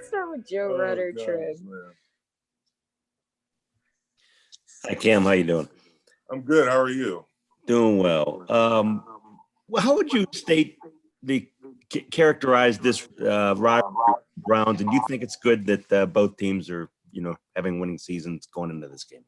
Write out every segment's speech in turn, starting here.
start with Joe Rudder Trib. Hi, Cam. How you doing? I'm good. How are you? Doing well. How would you characterize this rivalry round? And do you think it's good that both teams are, having winning seasons going into this game?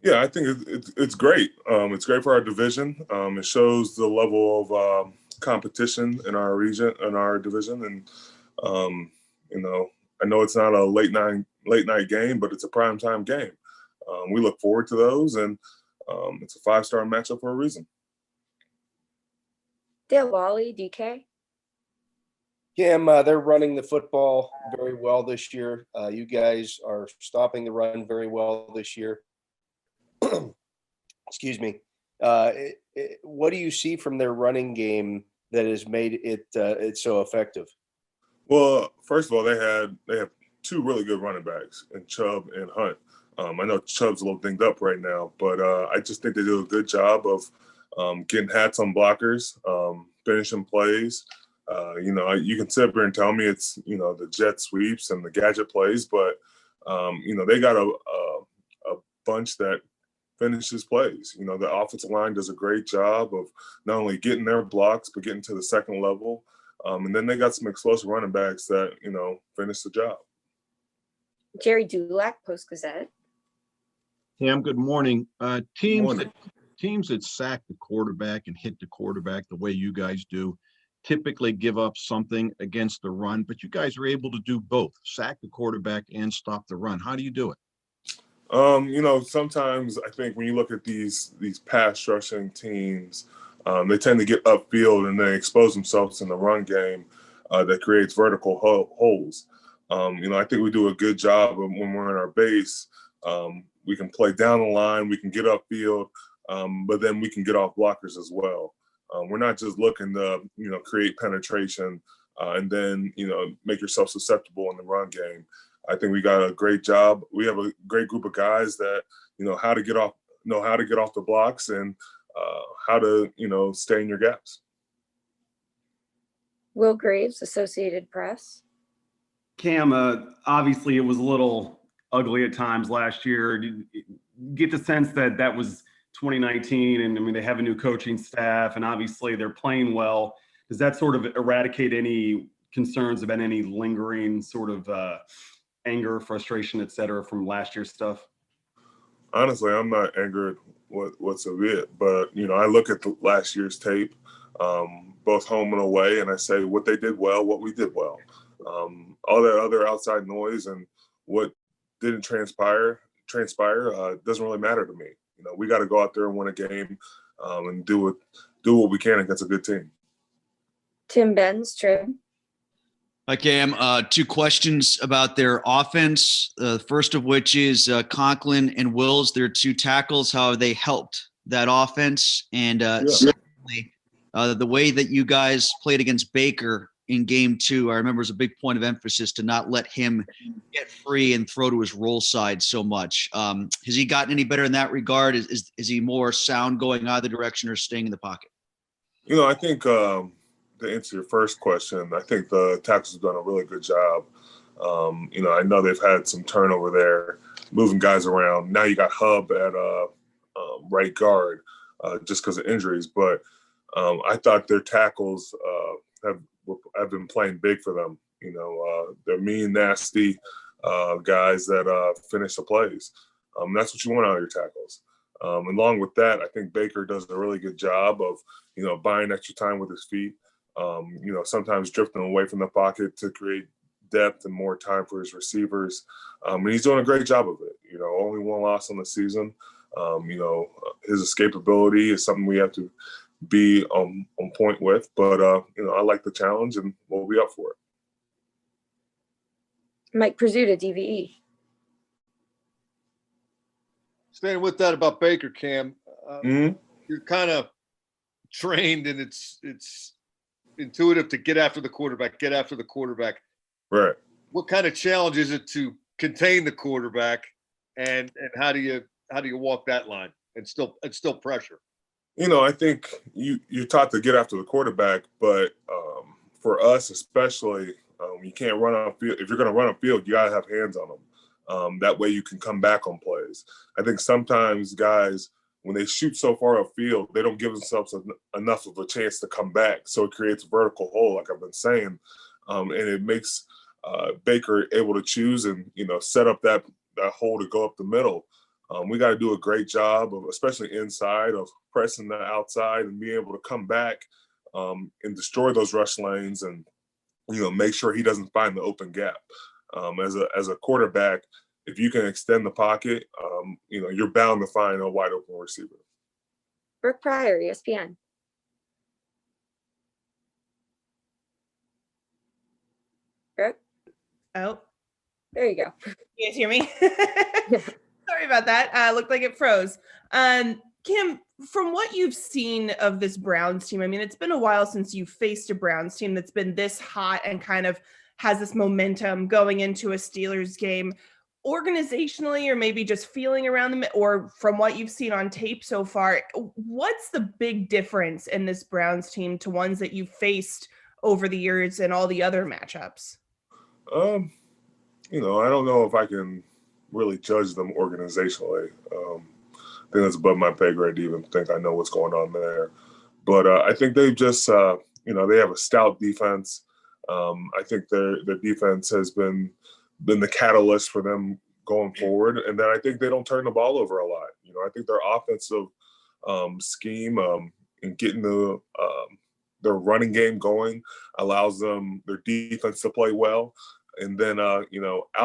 Yeah, I think it's great. It's great for our division. It shows the level of competition in our region, in our division, and I know it's not a late night game, but it's a primetime game. We look forward to those, and it's a 5-star matchup for a reason. Dale Wally, DK. Cam, they're running the football very well this year. You guys are stopping the run very well this year. Excuse me. What do you see from their running game that has made it so effective? Well, first of all, they have 2 really good running backs, in Chubb and Hunt. I know Chubb's a little dinged up right now, but I just think they do a good job of getting hats on blockers, finishing plays. You can sit there and tell me it's the jet sweeps and the gadget plays, but they got a bunch that finishes plays. The offensive line does a great job of not only getting their blocks but getting to the second level, and then they got some explosive running backs that finish the job. Jerry Dulac, Post-Gazette. Cam, good morning. Teams that sack the quarterback and hit the quarterback the way you guys do typically give up something against the run, but you guys are able to do both, sack the quarterback and stop the run. How do you do it? Sometimes I think when you look at these pass rushing teams, they tend to get upfield and they expose themselves in the run game that creates vertical holes. I think we do a good job of when we're in our base. We can play down the line, we can get upfield, but then we can get off blockers as well. We're not just looking to, create penetration and then, make yourself susceptible in the run game. I think we got a great job. We have a great group of guys that, know how to get off the blocks and how to, stay in your gaps. Will Graves, Associated Press. Cam, obviously it was a little ugly at times last year. Did you get the sense that was 2019, and they have a new coaching staff, and obviously they're playing well. Does that sort of eradicate any concerns about any lingering sort of anger, frustration, et cetera, from last year's stuff? Honestly, I'm not angered what's of it, but I look at the last year's tape, both home and away, and I say what they did well, what we did well. All that other outside noise and what didn't transpire doesn't really matter to me. We got to go out there and win a game and do what we can against a good team. Tim Benz, Trib. Hi, Cam. 2 questions about their offense. The first of which is Conklin and Wills, their 2 tackles. How have they helped that offense? And secondly, the way that you guys played against Baker in game 2, I remember was a big point of emphasis to not let him get free and throw to his roll side so much. Has he gotten any better in that regard? Is he more sound going either direction or staying in the pocket? I think to answer your first question, I think the tackles have done a really good job. I know they've had some turnover there, moving guys around. Now you got Hub at right guard just because of injuries, but I thought their tackles have been playing big for them. They're mean, nasty guys that finish the plays. That's what you want out of your tackles. Along with that, I think Baker does a really good job of, buying extra time with his feet. Sometimes drifting away from the pocket to create depth and more time for his receivers. And he's doing a great job of it. Only 1 loss on the season. His escapability is something we have to be on point with, but I like the challenge and we'll be up for it. Mike Prizzuta, DVE. Staying with that about Baker, Cam, you're kind of trained and it's intuitive to get after the quarterback. Right. What kind of challenge is it to contain the quarterback, and how do you walk that line and still pressure? I think you're taught to get after the quarterback, but for us especially, You can't run on field. If you're going to run on field, you got to have hands on them. That way you can come back on plays. I think sometimes guys, when they shoot so far upfield, they don't give themselves enough of a chance to come back. So it creates a vertical hole, like I've been saying, and it makes Baker able to choose and set up that hole to go up the middle. We got to do a great job of, especially inside, of pressing the outside and being able to come back and destroy those rush lanes and make sure he doesn't find the open gap. As a quarterback, if you can extend the pocket, you're bound to find a wide open receiver. Brooke Pryor, ESPN. Brooke? Oh, there you go. You guys hear me? Sorry about that. Looked like it froze. Kim, from what you've seen of this Browns team, I mean, it's been a while since you faced a Browns team that's been this hot and kind of has this momentum going into a Steelers game. Organizationally, or maybe just feeling around them, or from what you've seen on tape so far, what's the big difference in this Browns team to ones that you've faced over the years and all the other matchups? I don't know if I can really judge them organizationally. I think that's above my pay grade to even think I know what's going on there. But I think they've just, they have a stout defense. I think their defense has been the catalyst for them going forward. And then I think they don't turn the ball over a lot. I think their offensive scheme and getting their running game going allows them, their defense to play well. And then, out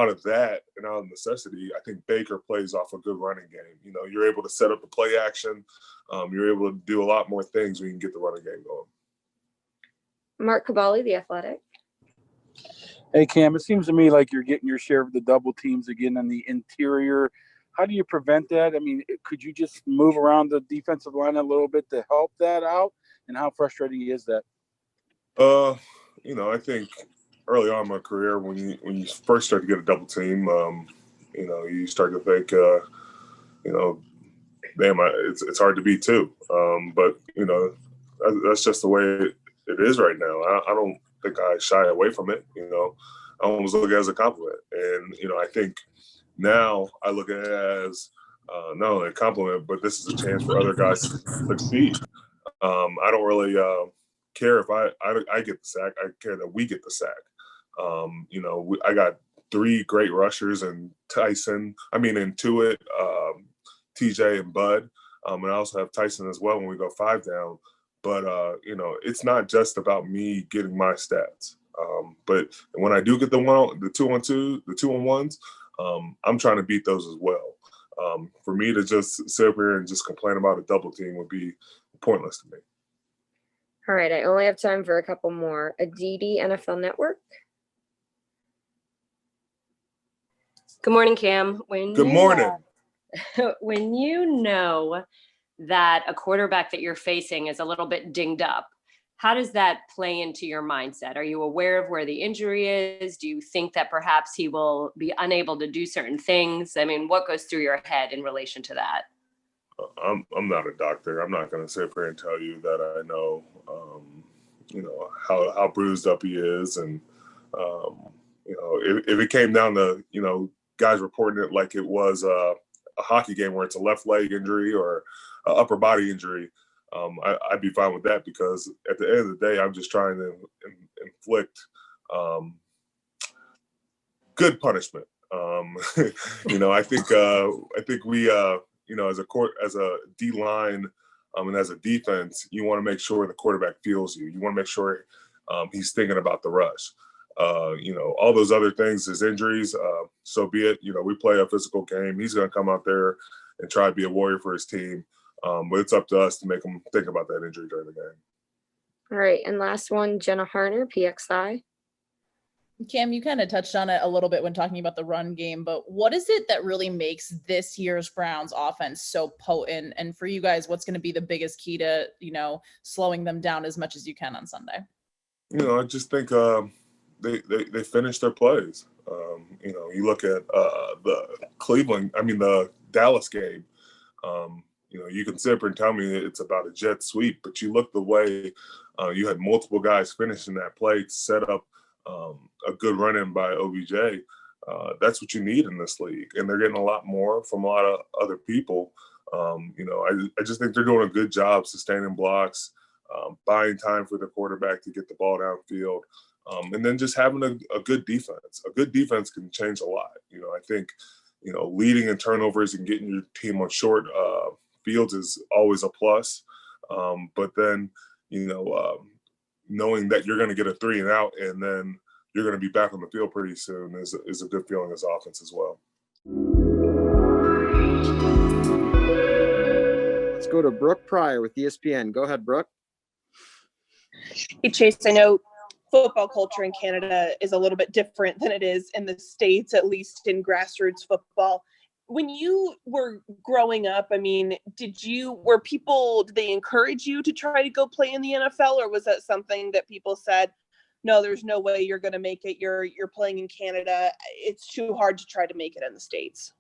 of that and out of necessity, I think Baker plays off a good running game. You're able to set up the play action. You're able to do a lot more things when you can get the running game going. Mark Cabali, The Athletic. Hey, Cam, it seems to me like you're getting your share of the double teams again on the interior. How do you prevent that? I mean, could you just move around the defensive line a little bit to help that out? And how frustrating is that? I think early on in my career, when you first start to get a double team, you start to think, damn, it's hard to beat two. But that's just the way it is right now. I don't think I shy away from it. I almost look at it as a compliment. And, I think now I look at it as not only a compliment, but this is a chance for other guys to succeed. I don't really care if I get the sack. I care that we get the sack. I got three great rushers and Intuit, TJ and Bud. And I also have Tyson as well when we go 5 down. But, it's not just about me getting my stats. But when I do get the 2-on-2, the 2-on-1s, I'm trying to beat those as well. For me to just sit up here and just complain about a double team would be pointless to me. All right. I only have time for a couple more. Aditi, NFL Network. Good morning, Cam. Good morning. When you know that a quarterback that you're facing is a little bit dinged up, how does that play into your mindset? Are you aware of where the injury is? Do you think that perhaps he will be unable to do certain things? I mean, what goes through your head in relation to that? I'm not a doctor. I'm not going to sit here and tell you that I know, how bruised up he is. And, if it came down to, guys reporting it like it was a hockey game where it's a left leg injury or an upper body injury, I'd be fine with that, because at the end of the day, I'm just trying to inflict good punishment. I think we, as a D line and as a defense, you want to make sure the quarterback feels you. You want to make sure he's thinking about the rush. All those other things, his injuries, so be it. We play a physical game. He's going to come out there and try to be a warrior for his team. But it's up to us to make him think about that injury during the game. All right. And last one, Jenna Harner, PXI. Cam, you kind of touched on it a little bit when talking about the run game, but what is it that really makes this year's Browns offense so potent? And for you guys, what's going to be the biggest key to, slowing them down as much as you can on Sunday? I just think they finish their plays. You look at the Dallas game. You can sit up and tell me it's about a jet sweep, but you look the way you had multiple guys finishing that play to set up a good run-in by OBJ, that's what you need in this league. And they're getting a lot more from a lot of other people. I just think they're doing a good job sustaining blocks, buying time for the quarterback to get the ball downfield, and then just having a good defense. A good defense can change a lot. I think, leading in turnovers and getting your team on short fields is always a plus. But then, knowing that you're going to get a 3 and out and then you're going to be back on the field pretty soon is a good feeling as offense as well. Let's go to Brooke Pryor with ESPN. Go ahead, Brooke. Hey, Chase, I know football culture in Canada is a little bit different than it is in the States, at least in grassroots football. When you were growing up, did they encourage you to try to go play in the NFL, or was that something that people said, no, there's no way you're going to make it. You're playing in Canada. It's too hard to try to make it in the States.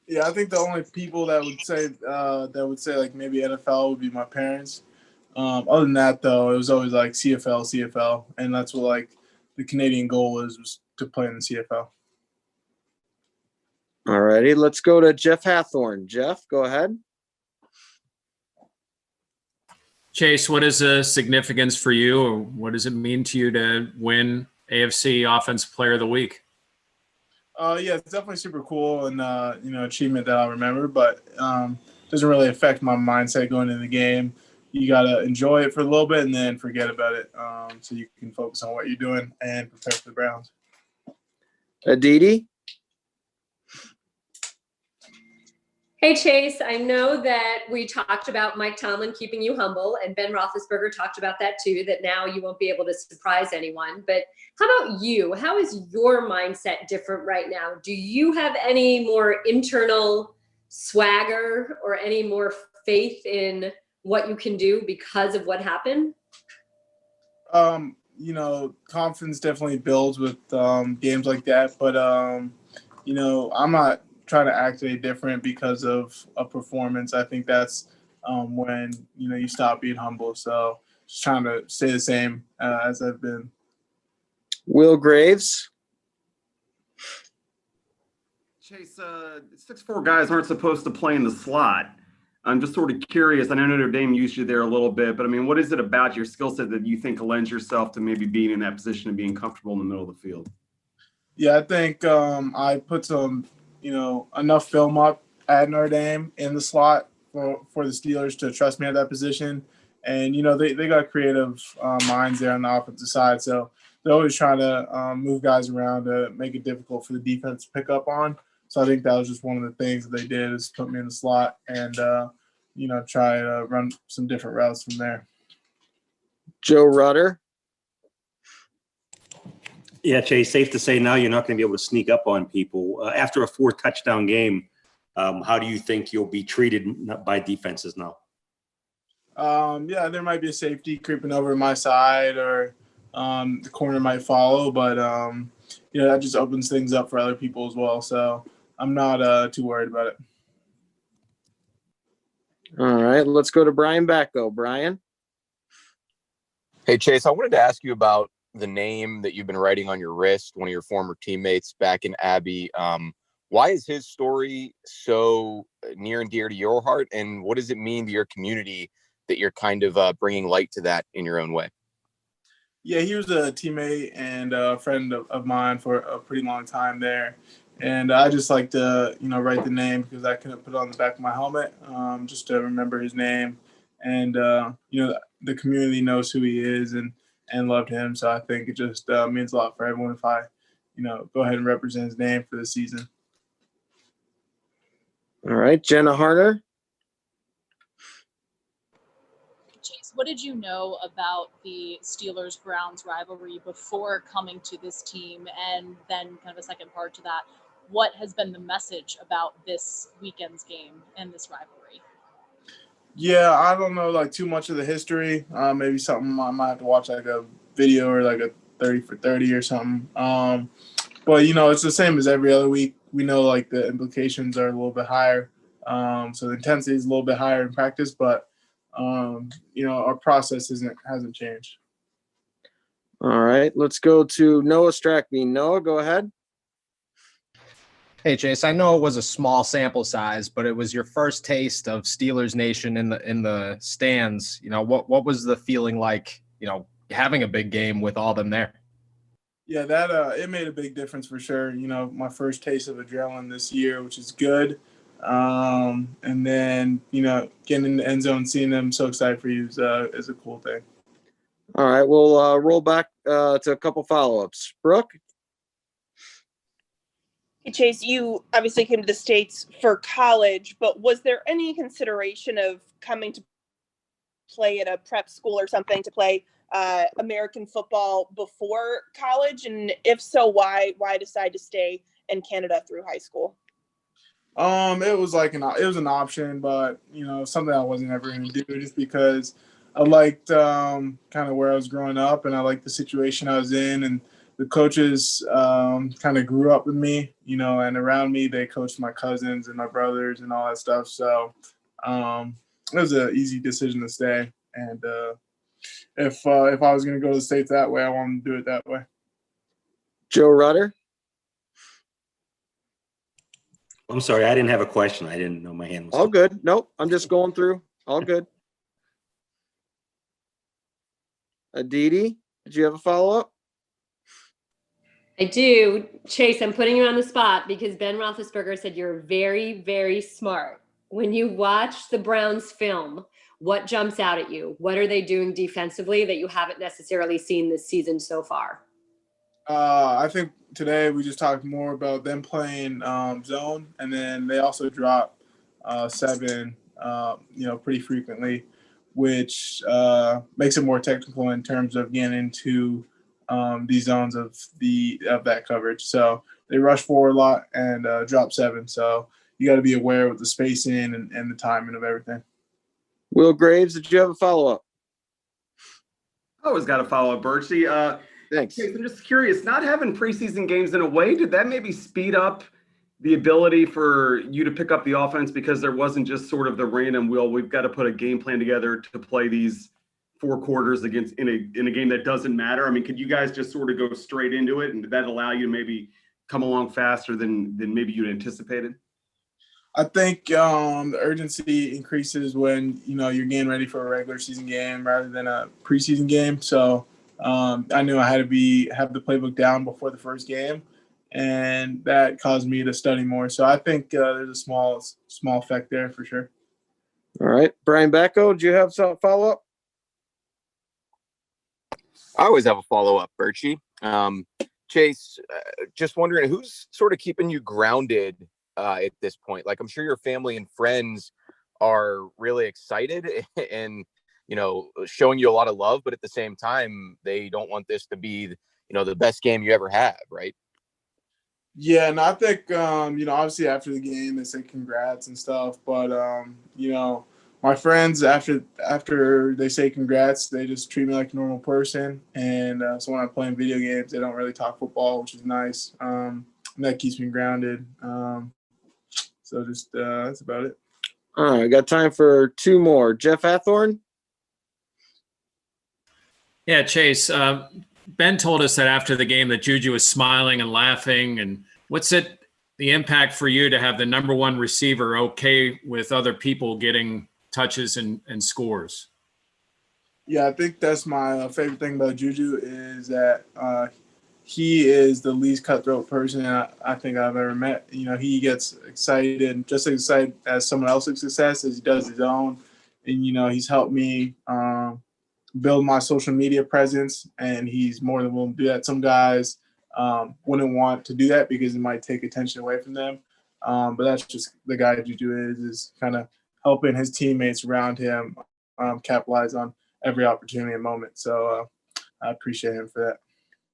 Yeah, I think the only people that would say like maybe NFL would be my parents. Other than that, though, it was always like CFL, and that's what like the Canadian goal was to play in the CFL. All righty, let's go to Jeff Hathorn. Jeff, go ahead. Chase, what is the significance for you, or what does it mean to you to win AFC Offensive Player of the Week? Yeah, it's definitely super cool and achievement that I'll remember, but doesn't really affect my mindset going into the game. You gotta enjoy it for a little bit and then forget about it, so you can focus on what you're doing and prepare for the Browns. Aditi. Hey, Chase, I know that we talked about Mike Tomlin keeping you humble, and Ben Roethlisberger talked about that too, that now you won't be able to surprise anyone. But how about you? How is your mindset different right now? Do you have any more internal swagger or any more faith in what you can do because of what happened? Confidence definitely builds with games like that, but I'm not trying to act any different because of a performance. I think that's when you stop being humble. So just trying to stay the same as I've been. Will Graves. Chase, 6'4" guys aren't supposed to play in the slot. I'm just sort of curious. I know Notre Dame used you there a little bit, but what is it about your skill set that you think lends yourself to maybe being in that position and being comfortable in the middle of the field? Yeah, I think I put some enough film up at Notre Dame in the slot for the Steelers to trust me at that position. And, they got creative minds there on the offensive side. So they're always trying to move guys around to make it difficult for the defense to pick up on. So I think that was just one of the things that they did is put me in the slot and, try to run some different routes from there. Joe Rudder. Yeah, Chase, safe to say now you're not going to be able to sneak up on people. After a 4-touchdown game, how do you think you'll be treated by defenses now? Yeah, there might be a safety creeping over my side or the corner might follow, but, that just opens things up for other people as well. So I'm not too worried about it. All right, let's go to Brian Backo. Brian. Hey, Chase, I wanted to ask you about the name that you've been writing on your wrist, one of your former teammates back in Abbey. Why is his story so near and dear to your heart? And what does it mean to your community that you're kind of bringing light to that in your own way? Yeah, he was a teammate and a friend of mine for a pretty long time there. And I just like to, write the name because I couldn't put it on the back of my helmet just to remember his name. And, the community knows who he is and loved him. So I think it just means a lot for everyone if I, go ahead and represent his name for the season. All right, Jenna Harder. Chase, what did you know about the Steelers-Browns rivalry before coming to this team? And then kind of a second part to that, what has been the message about this weekend's game and this rivalry? Yeah, I don't know too much of the history. Maybe something I might have to watch a video or a 30 for 30 or something. But it's the same as every other week. We know the implications are a little bit higher. So the intensity is a little bit higher in practice, but our process hasn't changed. All right, let's go to Noah Strackbean. Noah, go ahead. Hey Chase, I know it was a small sample size, but it was your first taste of Steelers Nation in the stands. You know, what was the feeling like, you know, having a big game with all them there? Yeah, that it made a big difference for sure. You know, my first taste of adrenaline this year, which is good. And then, you know, getting in the end zone, seeing them so excited for you is a cool thing. All right, we'll roll back to a couple follow-ups. Brooke? Hey, Chase, you obviously came to the States for college, but was there any consideration of coming to play at a prep school or something to play American football before college? And if so, why decide to stay in Canada through high school? It was like it was an option, but you know, something I wasn't ever going to do just because I liked kind of where I was growing up, and I liked the situation I was in, and the coaches kind of grew up with me, you know, and around me they coached my cousins and my brothers and all that stuff. So it was an easy decision to stay, and if I was going to go to the States that way, I wanted to do it that way. Joe Rudder? I'm sorry, I didn't have a question. I didn't know my hand was All up. good. Nope, I'm just going through. All good. Aditi, did you have a follow-up? I do. Chase, I'm putting you on the spot because Ben Roethlisberger said you're very, very smart. When you watch the Browns film, what jumps out at you? What are they doing defensively that you haven't necessarily seen this season so far? I think today we just talked more about them playing zone, and then they also drop 7, you know, pretty frequently, which makes it more technical in terms of getting into these zones of that coverage. So they rush forward a lot and drop 7. So you got to be aware with the spacing and the timing of everything. Will Graves, did you have a follow-up? I always got to follow up, Birchie. Thanks. I'm just curious, not having preseason games in a way, did that maybe speed up the ability for you to pick up the offense because there wasn't just sort of the random we've got to put a game plan together to play these 4 quarters against in a game that doesn't matter? I mean, could you guys just sort of go straight into it, and did that allow you to maybe come along faster than maybe you'd anticipated? I think the urgency increases when, you know, you're getting ready for a regular season game rather than a preseason game. So I knew I had to have the playbook down before the first game, and that caused me to study more. So I think there's a small effect there for sure. All right. Brian Becko, do you have some follow-up? I always have a follow-up, Birchie. Chase, just wondering who's sort of keeping you grounded at this point? Like, I'm sure your family and friends are really excited and, you know, showing you a lot of love, but at the same time, they don't want this to be, you know, the best game you ever have, right? Yeah, and I think, you know, obviously after the game, they say congrats and stuff, but, you know, my friends, after they say congrats, they just treat me like a normal person. And so when I'm playing video games, they don't really talk football, which is nice. And that keeps me grounded. So just that's about it. All right, got time for 2 more. Jeff Hathorn? Yeah, Chase, Ben told us that after the game that Juju was smiling and laughing. And what's the impact for you to have the number 1 receiver okay with other people getting touches and scores? Yeah, I think that's my favorite thing about Juju is that he is the least cutthroat person I think I've ever met. You know, he gets excited, just as excited as someone else's success as he does his own. And, you know, he's helped me build my social media presence, and he's more than willing to do that. Some guys wouldn't want to do that because it might take attention away from them. But that's just the guy Juju is kind of helping his teammates around him capitalize on every opportunity and moment. So I appreciate him for that.